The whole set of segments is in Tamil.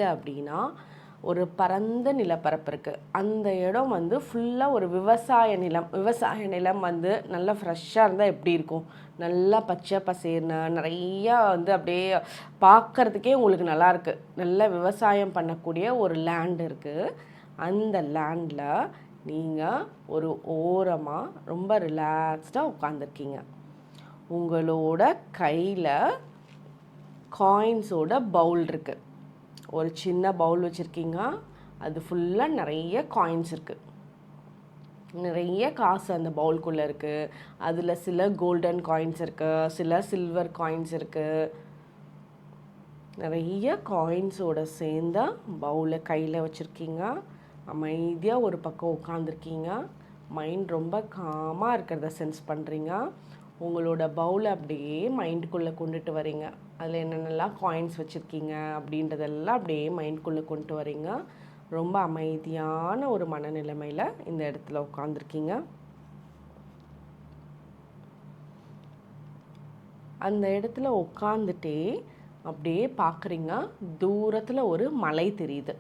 எங்கே அப்படின்னா, ஒரு பரந்த நிலப்பரப்பு இருக்குது. அந்த இடம் வந்து ஃபுல்லாக ஒரு விவசாய நிலம். விவசாய நிலம் வந்து நல்லா ஃப்ரெஷ்ஷாக இருந்தால் எப்படி இருக்கும்? நல்லா பச்சை பசேர்னு நிறையா வந்து அப்படியே பார்க்குறதுக்கே உங்களுக்கு நல்லாயிருக்கு. நல்லா விவசாயம் பண்ணக்கூடிய ஒரு லேண்ட் இருக்குது. அந்த லேண்டில் நீங்கள் ஒரு ஓரமாக ரொம்ப ரிலாக்ஸ்டாக உட்காந்துருக்கீங்க. உங்களோட கையில் காயின்ஸோட பவுல் இருக்குது. ஒரு சின்ன பவுல் வச்சுருக்கீங்க. அது ஃபுல்லாக நிறைய காயின்ஸ் இருக்குது. நிறைய காசு அந்த பவுலுக்குள்ளே இருக்குது. அதில் சில கோல்டன் காயின்ஸ் இருக்குது, சில சில்வர் காயின்ஸ் இருக்குது. நிறைய காயின்ஸோட சேர்ந்த பவுலை கையில் வச்சுருக்கீங்க. அமைதியாக ஒரு பக்கம் உட்காந்துருக்கீங்க. மைண்ட் ரொம்ப காமாக இருக்கிறத சென்ஸ் பண்ணுறீங்க. உங்களோட பவுலை அப்படியே மைண்டுக்குள்ளே கொண்டுட்டு வரீங்க. அதில் என்னென்னலாம் காயின்ஸ் வச்சுருக்கீங்க அப்படின்றதெல்லாம் அப்படியே மைண்டுக்குள்ளே கொண்டு வரீங்க. ரொம்ப அமைதியான ஒரு மனநிலைமையில் இந்த இடத்துல உட்காந்துருக்கீங்க. அந்த இடத்துல உட்காந்துட்டே அப்படியே பார்க்குறீங்க. தூரத்தில் ஒரு மலை தெரியுது.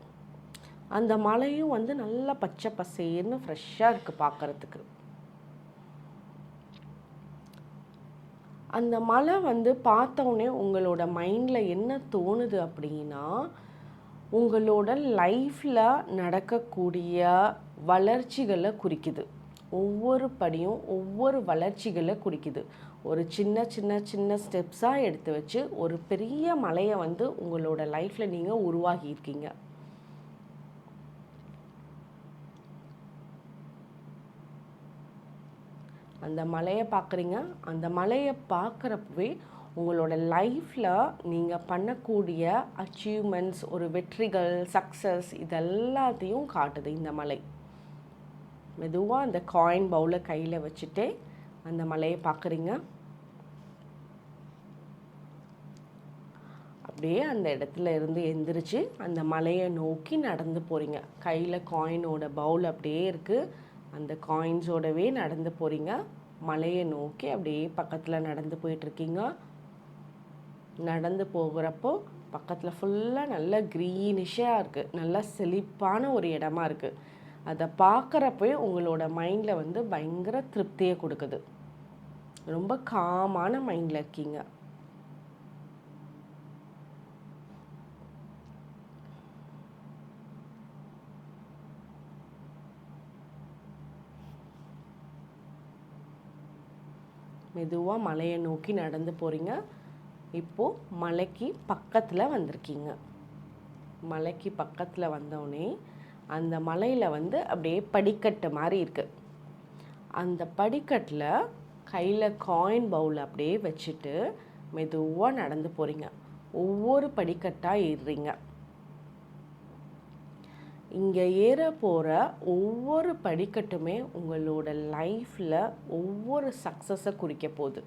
அந்த மலையும் வந்து நல்லா பச்சை பசேர்னு ஃப்ரெஷ்ஷாக இருக்குது பார்க்குறதுக்கு. அந்த மலை வந்து பார்த்தோன்னே உங்களோட மைண்டில் என்ன தோணுது அப்படின்னா, உங்களோட லைஃப்பில் நடக்கக்கூடிய வளர்ச்சிகளை குறிக்குது. ஒவ்வொரு படியும் ஒவ்வொரு வளர்ச்சிகளை குறிக்குது. ஒரு சின்ன சின்ன சின்ன ஸ்டெப்ஸாக எடுத்து வச்சு ஒரு பெரிய மலையை வந்து உங்களோட லைஃப்பில் நீங்கள் உருவாகியிருக்கீங்க. அந்த மலையை பார்க்குறீங்க. அந்த மலையை பார்க்குறப்பவே உங்களோட லைஃப்பில் நீங்கள் பண்ணக்கூடிய அச்சீவ்மெண்ட்ஸ், ஒரு வெற்றிகள், சக்ஸஸ் இதெல்லாத்தையும் காட்டுது இந்த மலை. மெதுவாக அந்த காயின் பவுலை கையில் வச்சுட்டே அந்த மலையை பார்க்குறீங்க. அப்படியே அந்த இடத்துல இருந்து எந்திரிச்சு அந்த மலையை நோக்கி நடந்து போகிறீங்க. கையில் காயினோட பவுல் அப்படியே இருக்குது. அந்த காயின்ஸோடவே நடந்து போகிறீங்க. மலையை நோக்கி அப்படியே பக்கத்தில் நடந்து போயிட்டுருக்கீங்க. நடந்து போகிறப்போ பக்கத்தில் ஃபுல்லாக நல்ல க்ரீனிஷாக இருக்குது. நல்லா செழிப்பான ஒரு இடமா இருக்குது. அதை பார்க்குறப்போ உங்களோட மைண்டில் வந்து பயங்கர திருப்தியை கொடுக்குது. ரொம்ப காமான மைண்டில் இருக்கீங்க. மெதுவாக மலையை நோக்கி நடந்து போகிறீங்க. இப்போது மலைக்கு பக்கத்தில் வந்திருக்கீங்க. மலைக்கு பக்கத்தில் வந்தோடனே அந்த மலையில் வந்து அப்படியே படிக்கட்டு மாதிரி இருக்குது. அந்த படிக்கட்டில் கையில் காயின் பவுல் அப்படியே வச்சுட்டு மெதுவாக நடந்து போகிறீங்க. ஒவ்வொரு படிக்கட்டாக ஏறுறீங்க. இங்கே ஏற போகிற ஒவ்வொரு படிக்கட்டுமே உங்களோட லைஃப்பில் ஒவ்வொரு சக்ஸஸை குறிக்க போகுது.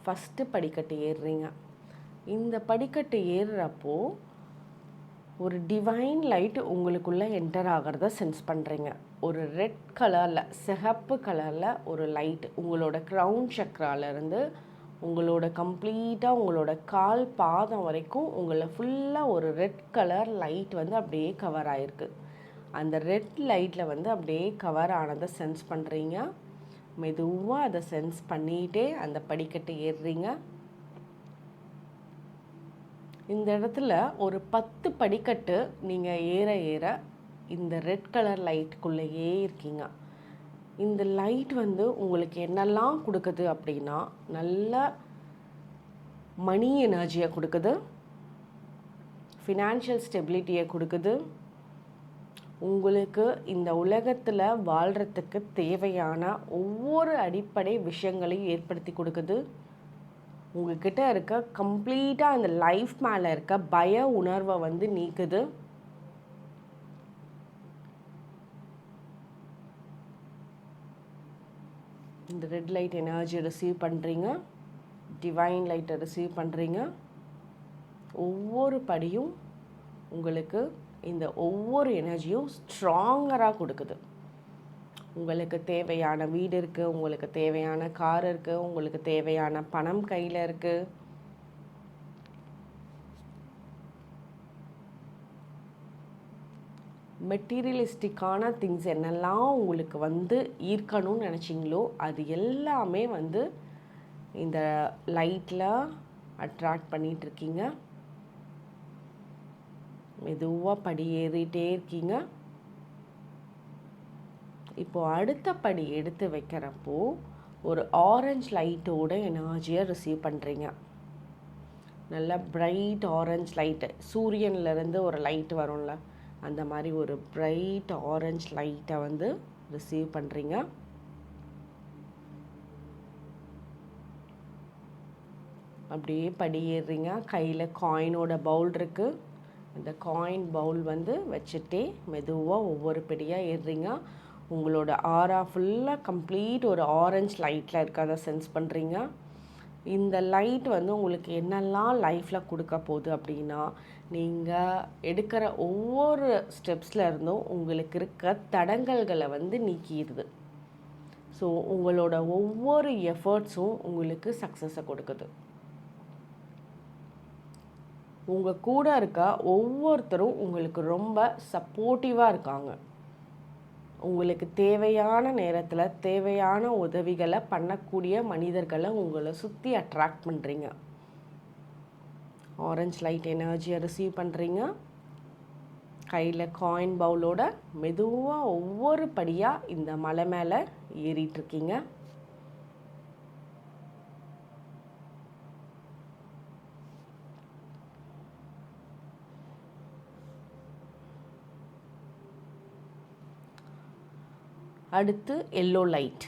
ஃபஸ்ட்டு படிக்கட்டு ஏறுறீங்க. இந்த படிக்கட்டு ஏறுறப்போ ஒரு டிவைன் லைட் உங்களுக்குள்ளே என்டர் ஆகிறத சென்ஸ் பண்ணுறீங்க. ஒரு ரெட் கலரில், சிகப்பு கலரில் ஒரு லைட் உங்களோட க்ரௌன் சக்ராலேருந்து உங்களோட கம்ப்ளீட்டாக உங்களோட கால் பாதம் வரைக்கும் உங்களை ஃபுல்லாக ஒரு ரெட் கலர் லைட் வந்து அப்படியே கவர் ஆகிருக்கு. அந்த ரெட் லைட்டில் வந்து அப்படியே கவர் ஆனதை சென்ஸ் பண்ணுறீங்க. மெதுவாக அதை சென்ஸ் பண்ணிகிட்டே அந்த படிக்கட்டு ஏறுறீங்க. இந்த இடத்துல ஒரு 10 படிக்கட்டு நீங்கள் ஏற ஏற இந்த ரெட் கலர் லைட்டுக்குள்ளேயே இருக்கீங்க. இந்த லைட் வந்து உங்களுக்கு என்னெல்லாம் கொடுக்குது அப்படின்னா, நல்ல மணி எனர்ஜியை கொடுக்குது, ஃபினான்ஷியல் ஸ்டெபிலிட்டியை கொடுக்குது, உங்களுக்கு இந்த உலகத்தில் வாழ்கிறதுக்கு தேவையான ஒவ்வொரு அடிப்படை விஷயங்களையும் ஏற்படுத்தி கொடுக்குது. உங்கள்கிட்ட இருக்க கம்ப்ளீட்டாக அந்த லைஃப் மேலே இருக்க பய உணர்வை வந்து நீக்குது. இந்த ரெட் லைட் எனர்ஜியை ரிசீவ் பண்ணுறீங்க. டிவைன் லைட்டை ரிசீவ் பண்ணுறீங்க. ஒவ்வொரு படியும் உங்களுக்கு இந்த ஒவ்வொரு எனர்ஜியும் ஸ்ட்ராங்கராக கொடுக்குது. உங்களுக்கு தேவையான வீடு இருக்குது, உங்களுக்கு தேவையான கார் இருக்குது, உங்களுக்கு தேவையான பணம் கையில் இருக்குது. மெட்டீரியலிஸ்டிக்கான திங்ஸ் என்னெல்லாம் உங்களுக்கு வந்து ஈர்க்கணும்னு நினச்சிங்களோ அது எல்லாமே வந்து இந்த லைட்டில் அட்ராக்ட் பண்ணிகிட்ருக்கீங்க. மெதுவாக படி ஏறிட்டே இருக்கீங்க. இப்போது அடுத்த படி எடுத்து வைக்கிறப்போ ஒரு ஆரஞ்சு லைட்டோட எனர்ஜியை ரிசீவ் பண்ணுறீங்க. நல்லா பிரைட் ஆரஞ்ச் லைட்டு, சூரியன்லேருந்து ஒரு லைட் வரும்ல, அந்த மாதிரி ஒரு பிரைட் ஆரஞ்ச் லைட்டை வந்து ரிசீவ் பண்ணுறீங்க. அப்படியே படி ஏறுறீங்க. கையில் காயினோட பவுல் இருக்குது. அந்த காயின் பவுல் வந்து வச்சுட்டே மெதுவாக ஒவ்வொரு படியாக ஏறுறீங்க. உங்களோட ஆரா ஃபுல்லாக கம்ப்ளீட் ஒரு ஆரஞ்ச் லைட்டில் இருக்கிறத சென்ஸ் பண்ணுறீங்க. இந்த லைட் வந்து உங்களுக்கு என்னெல்லாம் லைஃப்பில் கொடுக்க போகுது அப்படின்னா, நீங்கள் எடுக்கிற ஒவ்வொரு ஸ்டெப்ஸில் இருந்தும் உங்களுக்கு இருக்க தடங்கல்களை வந்து நீக்கிடுது. ஸோ உங்களோட ஒவ்வொரு எஃபர்ட்ஸும் உங்களுக்கு சக்ஸஸை கொடுக்குது. உங்கள் கூட இருக்க ஒவ்வொருத்தரும் உங்களுக்கு ரொம்ப சப்போர்ட்டிவாக இருக்காங்க. உங்களுக்கு தேவையான நேரத்தில் தேவையான உதவிகளை பண்ணக்கூடிய மனிதர்களை உங்களை சுற்றி அட்ராக்ட் பண்ணுறீங்க. ஆரஞ்ச் லைட் எனர்ஜியை ரிசீவ் பண்ணுறீங்க. கையில் காயின் பவுலோட மெதுவாக ஒவ்வொரு படியாக இந்த மலை மேலே ஏறிட்டுருக்கீங்க. அடுத்து எல்லோ லைட்,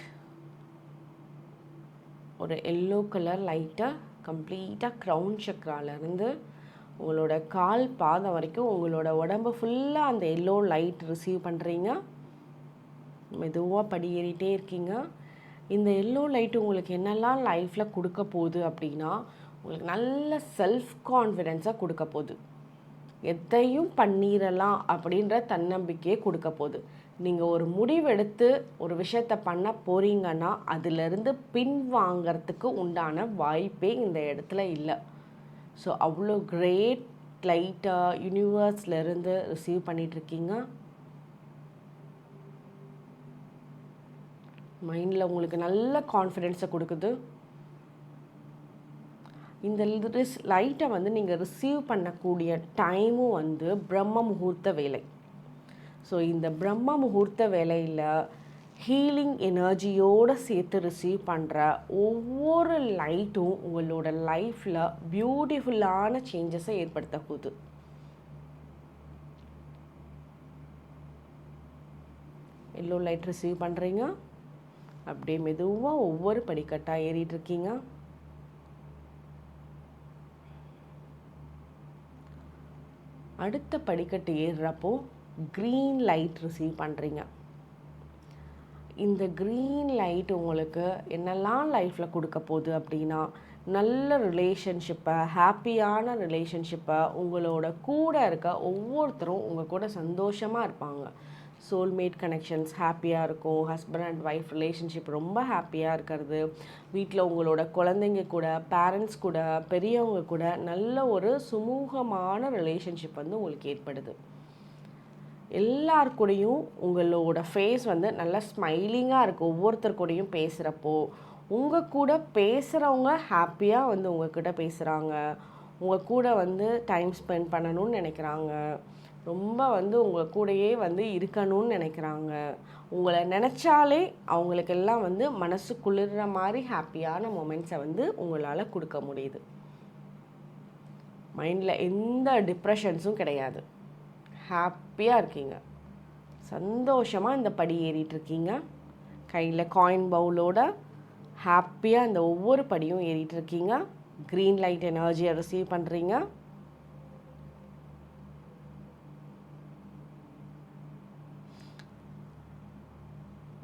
ஒரு எல்லோ கலர் லைட்டை கம்ப்ளீட்டாக க்ரௌன் சக்ராலேருந்து உங்களோட கால் பாதம் வரைக்கும் உங்களோட உடம்பு ஃபுல்லாக அந்த எல்லோ லைட் ரிசீவ் பண்ணுறீங்க. மெதுவாக படி ஏறிட்டே இருக்கீங்க. இந்த எல்லோ லைட் உங்களுக்கு என்னெல்லாம் லைஃப்பில் கொடுக்க போகுது அப்படின்னா, உங்களுக்கு நல்ல செல்ஃப் கான்ஃபிடென்ஸை கொடுக்க போகுது. எதையும் பண்ணிடலாம் அப்படின்ற தன்னம்பிக்கையை கொடுக்க போகுது. நீங்கள் ஒரு முடிவெடுத்து ஒரு விஷயத்தை பண்ண போகிறீங்கன்னா அதிலிருந்து பின்வாங்கிறதுக்கு உண்டான வாய்ப்பே இந்த இடத்துல இல்லை. ஸோ அவ்வளோ கிரேட் லைட்டை யூனிவர்ஸ்லேருந்து ரிசீவ் பண்ணிகிட்ருக்கீங்க. மைண்டில் உங்களுக்கு நல்ல கான்ஃபிடென்ஸை கொடுக்குது. இந்த லைட்டை வந்து நீங்கள் ரிசீவ் பண்ணக்கூடிய டைமும் வந்து பிரம்ம முகூர்த்த வேலை. ஸோ இந்த பிரம்ம முகூர்த்த வேலையில் ஹீலிங் எனர்ஜியோடு சேர்த்து ரிசீவ் பண்ணுற ஒவ்வொரு லைட்டும் உங்களோட லைஃப்பில் பியூட்டிஃபுல்லான சேஞ்சஸை ஏற்படுத்த போகுது. எல்லோ லைட் ரிசீவ் பண்ணுறீங்க. அப்படியே மெதுவாக ஒவ்வொரு படிக்கட்டாக ஏறிட்டுருக்கீங்க. அடுத்த படிக்கட்டு ஏறுறப்போ க்ரீன் லைட் ரிசீவ் பண்ணுறீங்க. இந்த க்ரீன் லைட் உங்களுக்கு என்னெல்லாம் லைஃப்பில் கொடுக்க போகுது அப்படின்னா, நல்ல ரிலேஷன்ஷிப்பை, ஹாப்பியான ரிலேஷன்ஷிப்பை, உங்களோட கூட இருக்க ஒவ்வொருத்தரும் உங்கள் கூட சந்தோஷமாக இருப்பாங்க. சோல்மேட் கனெக்ஷன்ஸ் ஹாப்பியாக இருக்கும். ஹஸ்பண்ட் அண்ட் ஒய்ஃப் ரிலேஷன்ஷிப் ரொம்ப ஹாப்பியாக இருக்கிறது. வீட்டில் உங்களோட குழந்தைங்க கூட, பேரண்ட்ஸ் கூட, பெரியவங்க கூட நல்ல ஒரு சுமூகமான ரிலேஷன்ஷிப் வந்து உங்களுக்கு ஏற்படுது. எல்லார் கூடயும் உங்களோட ஃபேஸ் வந்து நல்லா ஸ்மைலிங்காக இருக்குது. ஒவ்வொருத்தர் கூடயும் பேசுகிறப்போ உங்கள் கூட பேசுகிறவங்க ஹாப்பியாக வந்து உங்கள்கிட்ட பேசுகிறாங்க. உங்கள் கூட வந்து டைம் ஸ்பெண்ட் பண்ணணும்னு நினைக்கிறாங்க. ரொம்ப வந்து உங்கள் கூடயே வந்து இருக்கணும்னு நினைக்கிறாங்க. உங்களை நினச்சாலே அவங்களுக்கெல்லாம் வந்து மனசு குளிர்ற மாதிரி ஹாப்பியான மொமெண்ட்ஸை வந்து உங்களால் கொடுக்க முடியுது. மைண்டில் எந்த டிப்ரெஷன்ஸும் கிடையாது. ஹாப்பியாக இருக்கீங்க. சந்தோஷமாக இந்த படி ஏறிட்டுருக்கீங்க. கையில் காயின் பவுலோட ஹாப்பியாக இந்த ஒவ்வொரு படியும் ஏறிட்டுருக்கீங்க. க்ரீன் லைட் எனர்ஜியை ரிசீவ் பண்ணுறீங்க.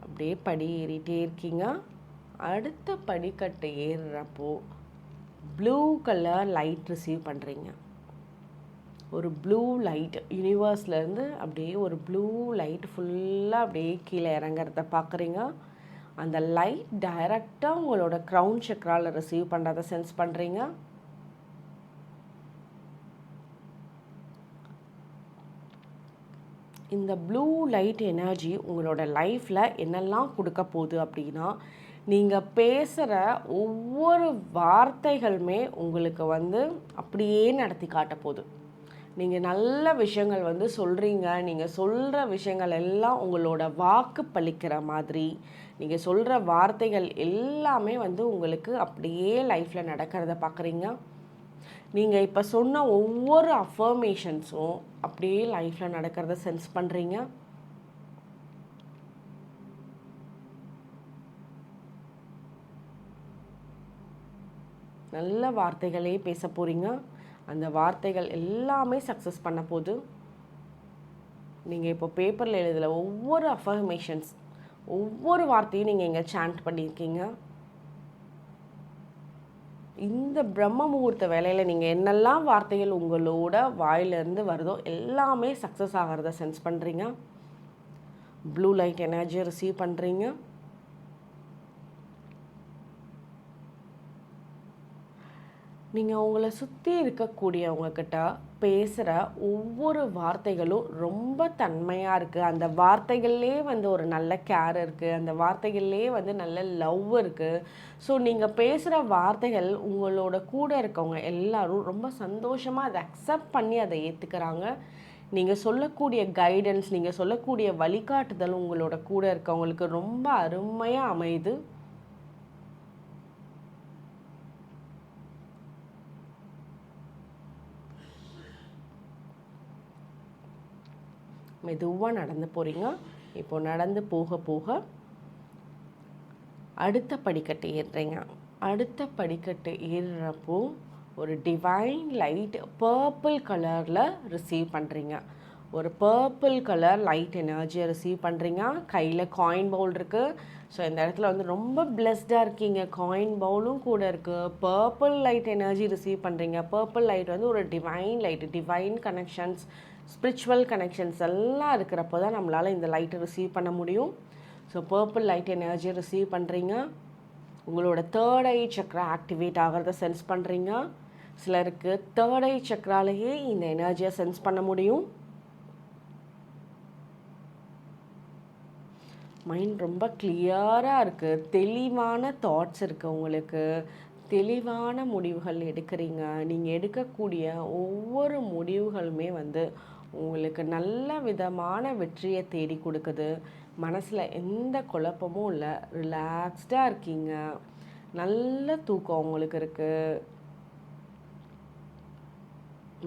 அப்படியே படி ஏறிட்டே இருக்கீங்க. அடுத்த படிக்கட்டு ஏறுறப்போ ப்ளூ கலர் லைட் ரிசீவ் பண்ணுறீங்க. ஒரு ப்ளூ லைட் யூனிவர்ஸ்லேருந்து அப்படியே ஒரு ப்ளூ லைட் ஃபுல்லாக அப்படியே கீழே இறங்குறத பார்க்குறீங்க. அந்த லைட் டைரெக்டாக உங்களோட க்ரௌன் சக்ராவில் ரிசீவ் பண்ணுறதை சென்ஸ் பண்ணுறீங்க. இந்த ப்ளூ லைட் எனர்ஜி உங்களோட லைஃப்பில் என்னெல்லாம் கொடுக்க போகுது அப்படின்னா, நீங்கள் பேசுகிற ஒவ்வொரு வார்த்தைகளுமே உங்களுக்கு வந்து அப்படியே நடத்தி காட்ட போகுது. நீங்கள் நல்ல விஷயங்கள் வந்து சொல்கிறீங்க, நீங்கள் சொல்கிற விஷயங்கள் எல்லாம் உங்களோட வாக்கு பலிக்கிற மாதிரி, நீங்கள் சொல்கிற வார்த்தைகள் எல்லாமே வந்து உங்களுக்கு அப்படியே லைஃப்பில் நடக்கிறத பார்க்குறீங்க. நீங்கள் இப்போ சொன்ன ஒவ்வொரு அஃபர்மேஷன்ஸும் அப்படியே லைஃப்பில் நடக்கிறத சென்ஸ் பண்ணுறீங்க. நல்ல வார்த்தைகளே பேச போகிறீங்க. அந்த வார்த்தைகள் எல்லாமே சக்ஸஸ் பண்ண போது. நீங்கள் இப்போ பேப்பரில் எழுதுகிற ஒவ்வொரு அஃபர்மேஷன்ஸ், ஒவ்வொரு வார்த்தையும் நீங்கள் இங்கே சாண்ட் பண்ணியிருக்கீங்க. இந்த பிரம்ம முகூர்த்த வேலையில் நீங்கள் என்னெல்லாம் வார்த்தைகள் உங்களோட வாயிலிருந்து வருதோ எல்லாமே சக்ஸஸ் ஆகிறத சென்ஸ் பண்ணுறீங்க. ப்ளூ லைட் எனர்ஜியை ரிசீவ் பண்ணுறீங்க. நீங்கள் உங்களை சுற்றி இருக்கக்கூடியவங்கக்கிட்ட பேசுகிற ஒவ்வொரு வார்த்தைகளும் ரொம்ப தன்மையாக இருக்குது. அந்த வார்த்தைகள்லே வந்து ஒரு நல்ல கேர் இருக்குது. அந்த வார்த்தைகள்லே வந்து நல்ல லவ் இருக்குது. ஸோ நீங்கள் பேசுகிற வார்த்தைகள் உங்களோட கூட இருக்கவங்க எல்லாரும் ரொம்ப சந்தோஷமாக அதை அக்செப்ட் பண்ணி அதை ஏற்றுக்கிறாங்க. நீங்கள் சொல்லக்கூடிய கைடன்ஸ், நீங்கள் சொல்லக்கூடிய வழிகாட்டுதல் உங்களோட கூட இருக்கவங்களுக்கு ரொம்ப அருமையாக அமையுது. மெதுவாக நடந்து போகிறீங்க. இப்போ நடந்து போக போக அடுத்த படிக்கட்டு ஏறுறீங்க. அடுத்த படிக்கட்டு ஏறுறப்போ ஒரு டிவைன் லைட் பர்பிள் கலரில் ரிசீவ் பண்ணுறீங்க. ஒரு பர்பிள் கலர் லைட் எனர்ஜியை ரிசீவ் பண்ணுறீங்க. கையில் காயின் பவுல் இருக்குது. ஸோ இந்த இடத்துல வந்து ரொம்ப பிளெஸ்டாக இருக்கீங்க. காயின் பவுலும் கூட இருக்குது. பர்பிள் லைட் எனர்ஜி ரிசீவ் பண்ணுறீங்க. பர்பிள் லைட் வந்து ஒரு divine light, divine connections, spiritual connections எல்லாம் இருக்கிறப்போ தான் நம்மளால் இந்த லைட்டை ரிசீவ் பண்ண முடியும். ஸோ பர்பிள் லைட் எனர்ஜியை ரிசீவ் பண்ணுறீங்க. உங்களோட தேர்ட் ஐ சக்ரா ஆக்டிவேட் ஆகிறத சென்ஸ் பண்ணுறீங்க. சிலருக்கு தேர்ட் ஐ சக்ராலேயே இந்த எனர்ஜியை சென்ஸ் பண்ண முடியும். மைண்ட் ரொம்ப கிளியராக இருக்குது. தெளிவான தாட்ஸ் இருக்குது. உங்களுக்கு தெளிவான முடிவுகள் எடுக்கிறீங்க. நீங்கள் எடுக்கக்கூடிய ஒவ்வொரு முடிவுகளுமே வந்து உங்களுக்கு நல்ல விதமான வெற்றியை தேடி கொடுக்குது. மனசில் எந்த குழப்பமும் இல்லை. ரிலாக்ஸ்டாக இருக்கீங்க. நல்ல தூக்கம் உங்களுக்கு இருக்குது.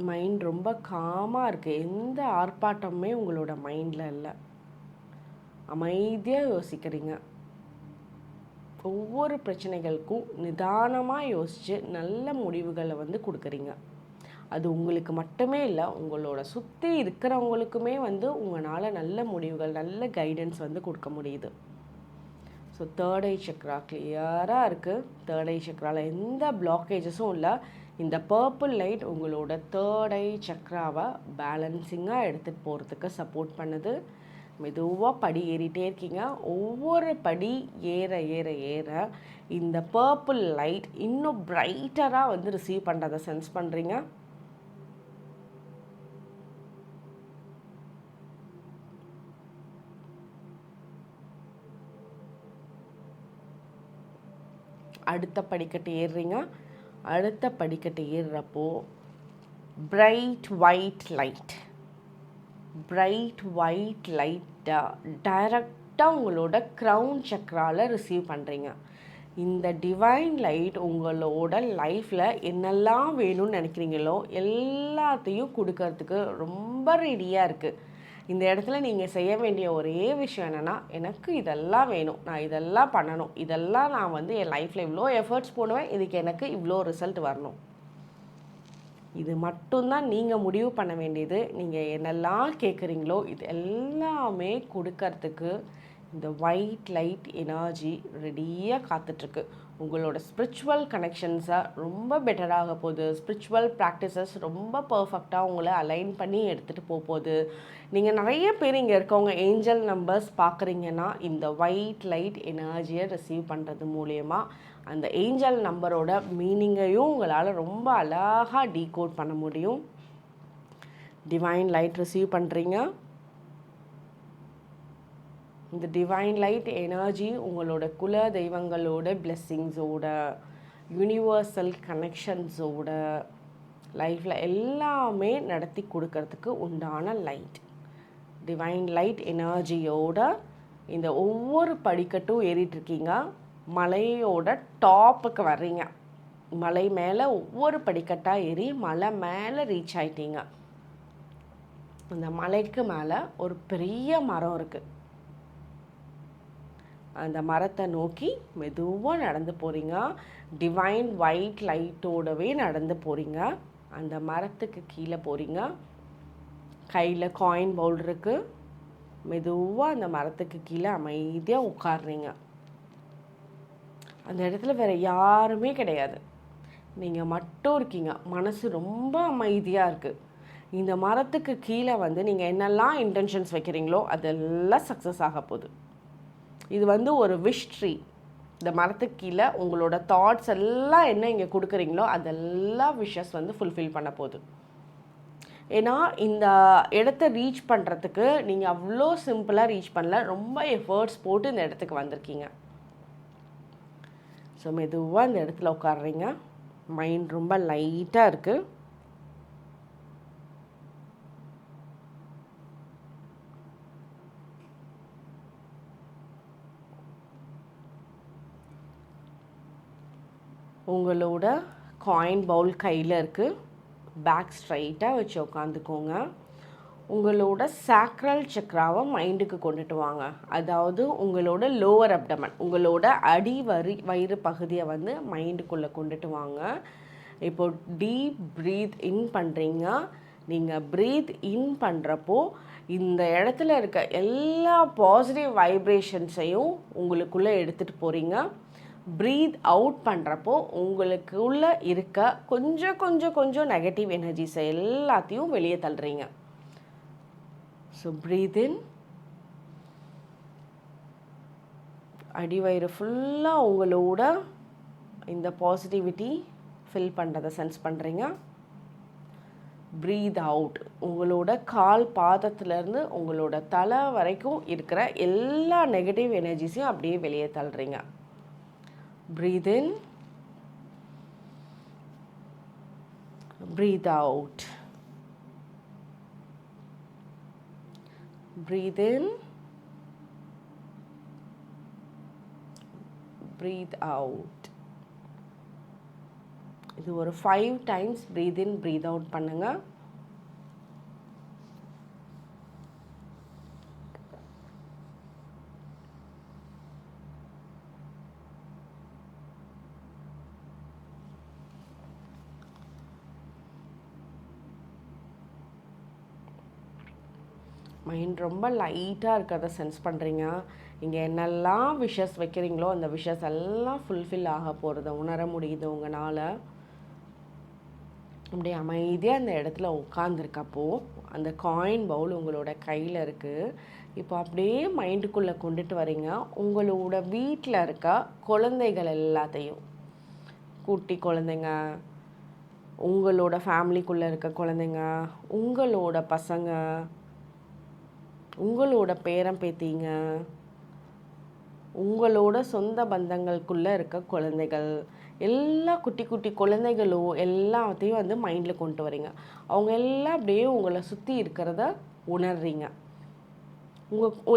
மைண்ட் ரொம்ப காமாக இருக்குது. எந்த ஆர்ப்பாட்டமுமே உங்களோட மைண்டில் இல்லை. அமைதியாக யோசிக்கிறீங்க. ஒவ்வொரு பிரச்சனைகளுக்கும் நிதானமாக யோசித்து நல்ல முடிவுகளை வந்து கொடுக்குறீங்க. அது உங்களுக்கு மட்டுமே இல்லை, உங்களோட சுற்றி இருக்கிறவங்களுக்குமே வந்து உங்களால் நல்ல முடிவுகள், நல்ல கைடன்ஸ் வந்து கொடுக்க முடியுது. ஸோ தேர்ட் ஐ சக்ரா கிளியராக இருக்குது. தேர்ட் ஐ சக்ராவில் எந்த பிளாக்கேஜஸும் இல்லை. இந்த பர்பிள் லைட் உங்களோட தேர்ட் ஐ சக்ராவை பேலன்சிங்காக எடுத்துகிட்டு போகிறதுக்கு சப்போர்ட் பண்ணுது. மெதுவாக படி ஏறிட்டே இருக்கீங்க. ஒவ்வொரு படி ஏற ஏற ஏற இந்த பர்பிள் லைட் இன்னும் பிரைட்டராக வந்து ரிசீவ் பண்ணுறதை சென்ஸ் பண்ணுறீங்க. அடுத்த படிக்கட்டு ஏறுறீங்க. அடுத்த படிக்கட்டு ஏறுறப்போ bright white light, bright white லைட்டை டைரக்டாக உங்களோட க்ரௌன் சக்ராவில் ரிசீவ் பண்ணுறீங்க. இந்த டிவைன் லைட் உங்களோட லைஃப்பில் என்னெல்லாம் வேணும்னு நினைக்கிறீங்களோ எல்லாத்தையும் கொடுக்கறதுக்கு ரொம்ப ரெடியாக இருக்குது. இந்த இடத்துல நீங்கள் செய்ய வேண்டிய ஒரே விஷயம் என்னென்னா, எனக்கு இதெல்லாம் வேணும், நான் இதெல்லாம் பண்ணணும், இதெல்லாம் நான் வந்து என் லைஃப்பில் இவ்வளோ எஃபர்ட்ஸ் போடுவேன், இதுக்கு எனக்கு இவ்வளோ ரிசல்ட் வரணும். இது மட்டும்தான் நீங்கள் முடிவு பண்ண வேண்டியது. நீங்கள் என்னெல்லாம் கேட்குறீங்களோ இது எல்லாமே கொடுக்கறதுக்கு இந்த ஒயிட் லைட் எனர்ஜி ரெடியாக காத்துட்ருக்கு. உங்களோட ஸ்பிரிச்சுவல் கனெக்ஷன்ஸை ரொம்ப பெட்டராக போகுது. ஸ்பிரிச்சுவல் ப்ராக்டிசஸ் ரொம்ப பர்ஃபெக்டாக உங்களை அலைன் பண்ணி எடுத்துகிட்டு போகுது. நீங்கள் நிறைய பேர் இங்கே இருக்கவங்க ஏஞ்சல் நம்பர்ஸ் பார்க்குறீங்கன்னா இந்த ஒயிட் லைட் எனர்ஜியை ரிசீவ் பண்ணுறது மூலயமா அந்த ஏஞ்சல் நம்பரோட மீனிங்கையும் உங்களால் ரொம்ப அழகாக டீகோட் பண்ண முடியும். டிவைன் லைட் ரிசீவ் பண்ணுறீங்க. இந்த டிவைன் லைட் எனர்ஜி உங்களோட குல தெய்வங்களோட பிளெஸ்ஸிங்ஸோட யூனிவர்சல் கனெக்ஷன்ஸோட லைஃப்பில் எல்லாமே நடத்தி கொடுக்கறதுக்கு உண்டான லைட். டிவைன் லைட் எனர்ஜியோட இந்த ஒவ்வொரு படிக்கட்டும் ஏறிட்டுருக்கீங்க. மலையோட டாப்புக்கு வர்றீங்க. மலை மேலே ஒவ்வொரு படிக்கட்டாக ஏறி மலை மேலே ரீச் ஆகிட்டீங்க. அந்த மலைக்கு மேலே ஒரு பெரிய மரம் இருக்குது. அந்த மரத்தை நோக்கி மெதுவாக நடந்து போகிறீங்க. டிவைன் ஒயிட் லைட்டோடவே நடந்து போகிறீங்க. அந்த மரத்துக்கு கீழே போகிறீங்க. கையில் காயின் பவுல் இருக்குது. மெதுவாக அந்த மரத்துக்கு கீழே அமைதியாக உட்காடுறீங்க. அந்த இடத்துல வேறு யாருமே கிடையாது, நீங்கள் மட்டும் இருக்கீங்க. மனசு ரொம்ப அமைதியாக இருக்குது. இந்த மரத்துக்கு கீழே வந்து நீங்கள் என்னெல்லாம் இன்டென்ஷன்ஸ் வைக்கிறீங்களோ அதெல்லாம் சக்ஸஸ் ஆக போகுது. இது ஒரு விஷ் ட்ரீ. இந்த மரத்துக்கு கீழே உங்களோட தாட்ஸ் எல்லாம் என்ன இங்கே கொடுக்குறீங்களோ அதெல்லாம் விஷஸ் ஃபுல்ஃபில் பண்ண போகுது. ஏன்னா இந்த இடத்த ரீச் பண்ணுறதுக்கு நீங்கள் அவ்வளோ சிம்பிளாக ரீச் பண்ணல, ரொம்ப எஃபர்ட்ஸ் போட்டு இந்த இடத்துக்கு வந்திருக்கீங்க. ஸோ மெதுவாக இந்த இடத்துல உட்காடுறீங்க. மைண்ட் ரொம்ப லைட்டாக இருக்குது. உங்களோட காயின் பவுல் கையில் இருக்குது. பேக் ஸ்ட்ரைட்டாக வச்சு உட்காந்துக்கோங்க. உங்களோட சாக்ரல் சக்ராவை மைண்டுக்கு கொண்டுட்டு வாங்க. அதாவது உங்களோட லோவர் அப்டமன், உங்களோட வயிறு பகுதியை மைண்டுக்குள்ளே கொண்டுட்டு வாங்க. இப்போ டீப் ப்ரீத் இன் பண்ணுறீங்க. நீங்கள் ப்ரீத் இன் பண்ணுறப்போ இந்த இடத்துல இருக்க எல்லா பாசிட்டிவ் வைப்ரேஷன்ஸையும் உங்களுக்குள்ளே எடுத்துகிட்டு போகிறீங்க. ப்ரீத் அவுட் பண்ணுறப்போ உங்களுக்குள்ளே இருக்க கொஞ்சம் நெகட்டிவ் எனர்ஜிஸை எல்லாத்தையும் வெளியே தள்ளுறீங்க. ஸோ ப்ரீத் இன். அடிவயிறு ஃபுல்லாக உங்களோட இந்த பாசிட்டிவிட்டி ஃபில் பண்ணுறதை சென்ஸ் பண்ணுறீங்க. Breath out. உங்களோட கால் பாதத்துலேருந்து உங்களோட தலை வரைக்கும் இருக்கிற எல்லா நெகட்டிவ் எனர்ஜிஸையும் அப்படியே வெளியே தள்ளுறீங்க. Breathe in, breathe out. Breathe in, breathe out. இது ஒரு 5 times breathe in, breathe out பண்ணுங்க. மைண்ட் ரொம்ப லைட்டாக இருக்கிறத சென்ஸ் பண்ணுறீங்க. இங்கே என்னெல்லாம் விஷஸ் வைக்கிறீங்களோ அந்த விஷஸ் எல்லாம் ஃபுல்ஃபில் ஆக போகிறத உணர முடியுது உங்களால். அப்படியே அமைதியாக அந்த இடத்துல உட்காந்துருக்கப்போ அந்த காயின் பவுல் உங்களோட கையில் இருக்குது. இப்போ அப்படியே மைண்டுக்குள்ளே கொண்டுட்டு வரீங்க. உங்களோட வீட்டில் இருக்க குழந்தைகள் எல்லாத்தையும், குட்டி குழந்தைங்க, உங்களோட ஃபேமிலிக்குள்ளே இருக்க குழந்தைங்க, உங்களோட பசங்க, உங்களோட பேரன் பேத்திங்க, உங்களோட சொந்த பந்தங்களுக்குள்ளே இருக்க குழந்தைகள், எல்லா குட்டி குட்டி குழந்தைகளும் எல்லாத்தையும் மைண்டில் கொண்டு வரீங்க. அவங்க எல்லாம் அப்படியே உங்களை சுற்றி இருக்கிறத உணர்றீங்க.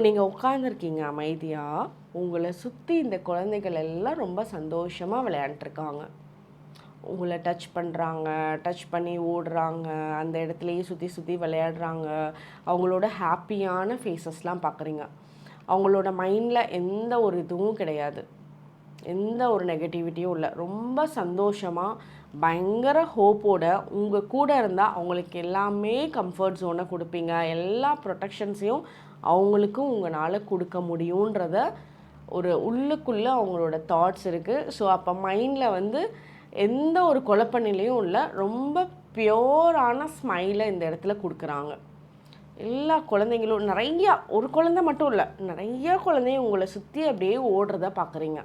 நீங்கள் உட்காந்துருக்கீங்க அமைதியாக. உங்களை சுற்றி இந்த குழந்தைகள் எல்லாம் ரொம்ப சந்தோஷமாக விளையாண்டுருக்காங்க. உங்களை டச் பண்ணுறாங்க, டச் பண்ணி ஓடுறாங்க, அந்த இடத்துலையே சுற்றி சுற்றி விளையாடுறாங்க. அவங்களோட ஹாப்பியான ஃபேஸஸ்லாம் பார்க்குறீங்க. அவங்களோட மைண்டில் எந்த ஒரு இதுவும் கிடையாது, எந்த ஒரு நெகட்டிவிட்டியும் இல்லை. ரொம்ப சந்தோஷமாக பயங்கர ஹோப்போட உங்கள் கூட இருந்தால் அவங்களுக்கு எல்லாமே கம்ஃபர்ட் ஜோனை கொடுப்பீங்க. எல்லா ப்ரொடெக்ஷன்ஸையும் அவங்களுக்கும் உங்களால் கொடுக்க முடியுன்றத ஒரு உள்ளுக்குள்ளே அவங்களோட தாட்ஸ் இருக்குது. ஸோ அப்போ மைண்டில் எந்த ஒரு குழப்ப நிலையும் இல்லை, ரொம்ப பியோரான ஸ்மைலை இந்த இடத்துல கொடுக்குறாங்க. எல்லா குழந்தைங்களும் நிறையா, ஒரு குழந்தை மட்டும் இல்லை, நிறையா குழந்தைங்க உங்களை சுற்றி அப்படியே ஓடுறத பார்க்குறீங்க.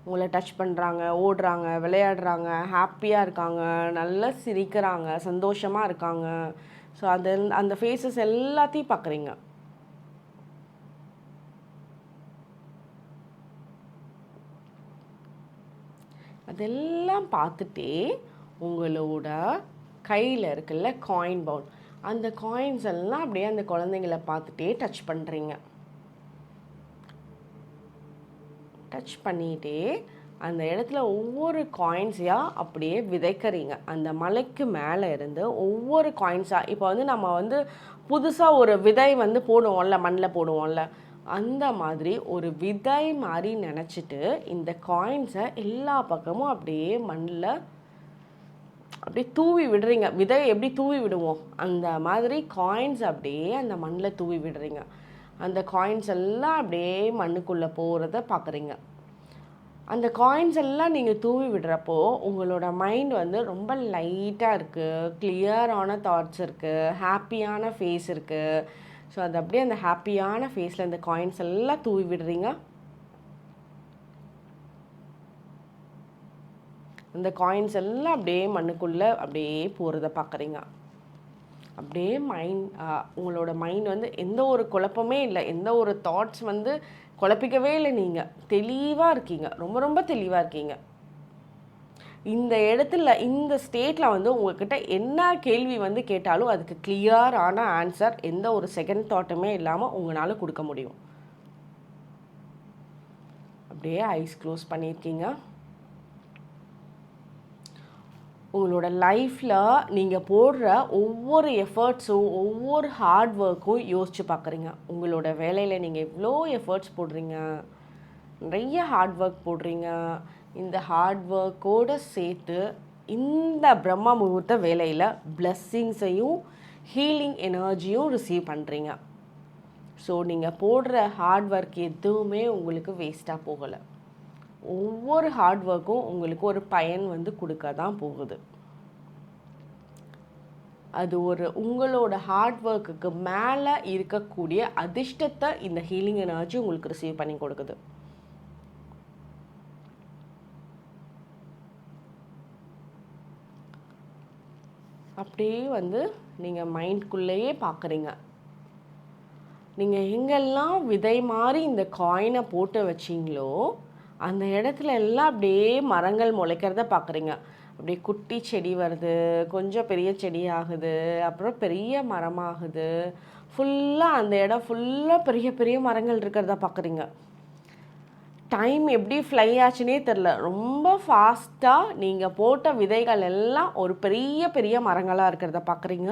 உங்களை டச் பண்ணுறாங்க, ஓடுறாங்க, விளையாடுறாங்க, ஹாப்பியாக இருக்காங்க, நல்லா சிரிக்கிறாங்க, சந்தோஷமாக இருக்காங்க. ஸோ அந்த ஃபேஸஸ் எல்லாத்தையும் பார்க்குறீங்க. அதெல்லாம் பார்த்துட்டே உங்களோட கையில் இருக்குல்ல காயின் பவுல், அந்த காயின்ஸ் எல்லாம் அப்படியே அந்த குழந்தைங்களை பார்த்துட்டே டச் பண்ணுறீங்க. டச் பண்ணிகிட்டே அந்த இடத்துல ஒவ்வொரு காயின்ஸையாக அப்படியே விதைக்கிறீங்க. அந்த மலைக்கு மேலே இருந்து ஒவ்வொரு காயின்ஸாக, இப்போ வந்து நம்ம வந்து புதுசாக ஒரு விதை வந்து போடுவோம்ல, மண்ணில் போடுவோம்ல, அந்த மாதிரி ஒரு விதை மாதிரி நினச்சிட்டு இந்த காயின்ஸை எல்லா பக்கமும் அப்படியே மண்ணில் அப்படியே தூவி விடுறீங்க. விதை எப்படி தூவி விடுவோம் அந்த மாதிரி காயின்ஸ் அப்படியே அந்த மண்ணில் தூவி விடுறீங்க. அந்த காயின்ஸ் எல்லாம் அப்படியே மண்ணுக்குள்ளே போகிறத பார்க்குறீங்க. அந்த காயின்ஸ் எல்லாம் நீங்கள் தூவி விடுறப்போ உங்களோட மைண்ட் வந்து ரொம்ப லைட்டாக இருக்குது, கிளியரான தாட்ஸ் இருக்குது, ஹாப்பியான ஃபேஸ் இருக்குது. ஸோ அது அப்படியே அந்த ஹாப்பியான ஃபேஸில் இந்த காயின்ஸ் எல்லாம் தூவி விடுறீங்க. அந்த காயின்ஸ் எல்லாம் அப்படியே மண்ணுக்குள்ளே அப்படியே போகிறத பார்க்குறீங்க. அப்படியே உங்களோட மைண்ட் வந்து எந்த ஒரு குழப்பமே இல்லை, எந்த ஒரு தாட்ஸ் வந்து குழப்பிக்கவே இல்லை. நீங்கள் தெளிவாக இருக்கீங்க, ரொம்ப ரொம்ப தெளிவாக இருக்கீங்க. இந்த இடத்துல இந்த ஸ்டேட்டில் வந்து உங்கள்கிட்ட என்ன கேள்வி வந்து கேட்டாலும் அதுக்கு கிளியரான ஆன்சர் எந்த ஒரு செகண்ட் தாட்டுமே இல்லாமல் உங்களால் கொடுக்க முடியும். அப்படியே ஐஸ் க்ளோஸ் பண்ணியிருக்கீங்க. உங்களோட லைஃப்பில் நீங்கள் போடுற ஒவ்வொரு எஃபர்ட்ஸும் ஒவ்வொரு ஹார்ட் ஒர்க்கும் யோசித்து பார்க்குறீங்க. உங்களோட வேலையில் நீங்கள் எவ்வளோ எஃபர்ட்ஸ் போடுறீங்க, நிறைய ஹார்ட் ஒர்க் போடுறீங்க. இந்த ஹார்ட் ஒர்க்கோடு சேர்த்து இந்த பிரம்ம முகூர்த்த வேலையில் பிளெஸ்ஸிங்ஸையும் ஹீலிங் எனர்ஜியும் ரிசீவ் பண்ணுறீங்க. ஸோ நீங்கள் போடுற ஹார்ட் ஒர்க் எதுவுமே உங்களுக்கு வேஸ்ட்டாக போகலை. ஒவ்வொரு ஹார்ட் ஒர்க்கும் உங்களுக்கு ஒரு பயன் வந்து கொடுக்க தான் போகுது. அது உங்களோட ஹார்ட் ஒர்க்குக்கு மேலே இருக்கக்கூடிய அதிர்ஷ்டத்தை இந்த ஹீலிங் எனர்ஜி உங்களுக்கு ரிசீவ் பண்ணி கொடுக்குது. அப்படியே வந்து நீங்கள் மைண்ட்குள்ளேயே பார்க்குறீங்க. நீங்கள் எங்கெல்லாம் விதை மாதிரி இந்த காயினை போட்டு வச்சிங்களோ அந்த இடத்துல எல்லாம் அப்படியே மரங்கள் முளைக்கிறத பார்க்குறீங்க. அப்படியே குட்டி செடி வருது, கொஞ்சம் பெரிய செடி ஆகுது, அப்புறம் பெரிய மரமாகுது. ஃபுல்லாக அந்த இடம் ஃபுல்லாக பெரிய பெரிய மரங்கள் இருக்கிறத பார்க்குறீங்க. டைம் எப்படி ஃப்ளை ஆச்சுன்னே தெரில. ரொம்ப ஃபாஸ்ட்டாக நீங்கள் போட்ட விதைகள் எல்லாம் ஒரு பெரிய பெரிய மரங்களாக இருக்கிறத பார்க்குறீங்க.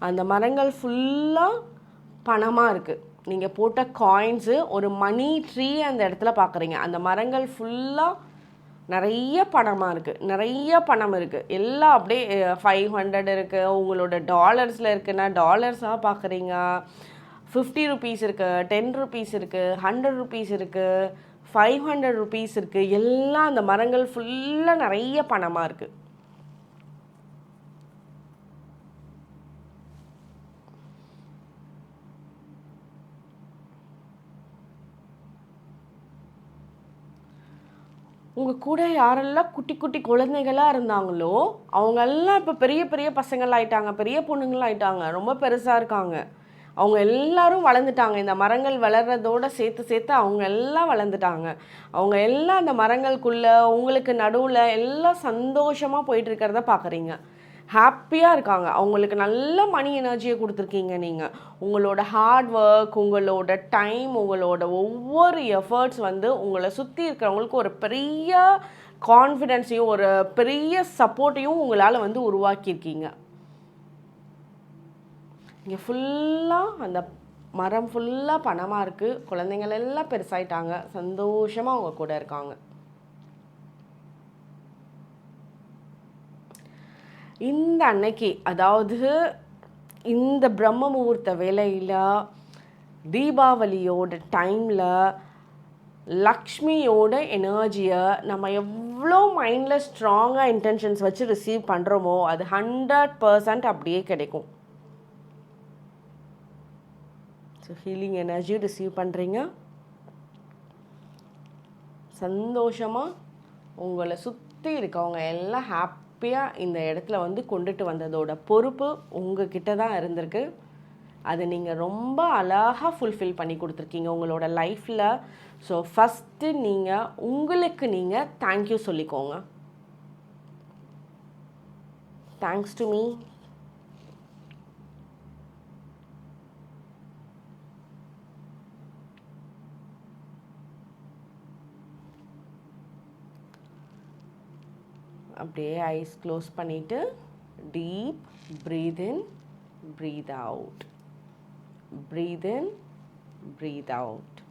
அந்த மரங்கள் ஃபுல்லாக பணமாக இருக்குது. நீங்கள் போட்ட காயின்ஸு ஒரு மணி ட்ரீ அந்த இடத்துல பார்க்குறீங்க. அந்த மரங்கள் ஃபுல்லாக நிறைய பணமாக இருக்குது, நிறைய பணம் இருக்குது. எல்லாம் அப்படியே 500 இருக்குது, உங்களோட டாலர்ஸில் இருக்குன்னா டாலர்ஸாக பார்க்குறீங்க. 50 ருபீஸ் இருக்குது, 10 ருபீஸ் இருக்குது, 100 ருபீஸ் இருக்குது, 500 ருபீஸ் இருக்குது. எல்லாம் அந்த மரங்கள் ஃபுல்லாக நிறைய பணமாக இருக்குது. உங்கள் கூட யாரெல்லாம் குட்டி குட்டி குழந்தைகளாக இருந்தாங்களோ அவங்கெல்லாம் இப்போ பெரிய பெரிய பசங்களாயிட்டாங்க, பெரிய பொண்ணுங்களாயிட்டாங்க, ரொம்ப பெருசாக இருக்காங்க. அவங்க எல்லாரும் வளர்ந்துட்டாங்க. இந்த மரங்கள் வளர்கிறதோடு சேர்த்து சேர்த்து அவங்க எல்லாம் வளர்ந்துட்டாங்க. அவங்க எல்லாம் அந்த மரங்களுக்குள்ளே உங்களுக்கு நடுவில் எல்லாம் சந்தோஷமாக போயிட்டுருக்கிறத பார்க்குறீங்க. ஹாப்பியாக இருக்காங்க. அவங்களுக்கு நல்ல மணி எனர்ஜியை கொடுத்துருக்கீங்க. நீங்கள் உங்களோட ஹார்ட் ஒர்க், உங்களோட டைம், உங்களோட ஒவ்வொரு எஃபர்ட்ஸ் வந்து உங்களை சுற்றி இருக்கிறவங்களுக்கு ஒரு பெரிய கான்ஃபிடென்ஸையும் ஒரு பெரிய சப்போர்ட்டையும் உங்களால் வந்து உருவாக்கியிருக்கீங்க. இங்கே ஃபுல்லாக அந்த மரம் ஃபுல்லாக பணமாக இருக்குது. குழந்தைங்கள் எல்லாம் பெருசாயிட்டாங்க, சந்தோஷமாக அவங்க கூட இருக்காங்க. இந்த அன்னைக்கு, அதாவது இந்த பிரம்ம முகூர்த்த வேளையில் தீபாவளியோட டைமில் லக்ஷ்மியோட எனர்ஜியை நம்ம எவ்வளோ மைண்டில் ஸ்ட்ராங்காக இன்டென்ஷன்ஸ் வச்சு ரிசீவ் பண்ணுறோமோ அது 100% அப்படியே கிடைக்கும். ஸோ ஹீலிங் எனர்ஜி ரிசீவ் பண்ணுறீங்க. சந்தோஷமாக உங்களை சுற்றி இருக்கவங்க எல்லாம் ஹாப்பியாக இந்த இடத்துல வந்து கொண்டுட்டு வந்ததோட பொறுப்பு உங்ககிட்ட தான் இருந்திருக்கு. அது நீங்கள் ரொம்ப அழகாக ஃபுல்ஃபில் பண்ணி கொடுத்துருக்கீங்க உங்களோட லைஃப்பில். ஸோ ஃபஸ்ட்டு நீங்கள் உங்களுக்கு நீங்கள் தேங்க்யூ சொல்லிக்கோங்க. Thanks to me. அப்படியே ஐஸ் க்ளோஸ் பண்ணிவிட்டு deep breath in, breath out, breath in, breath out.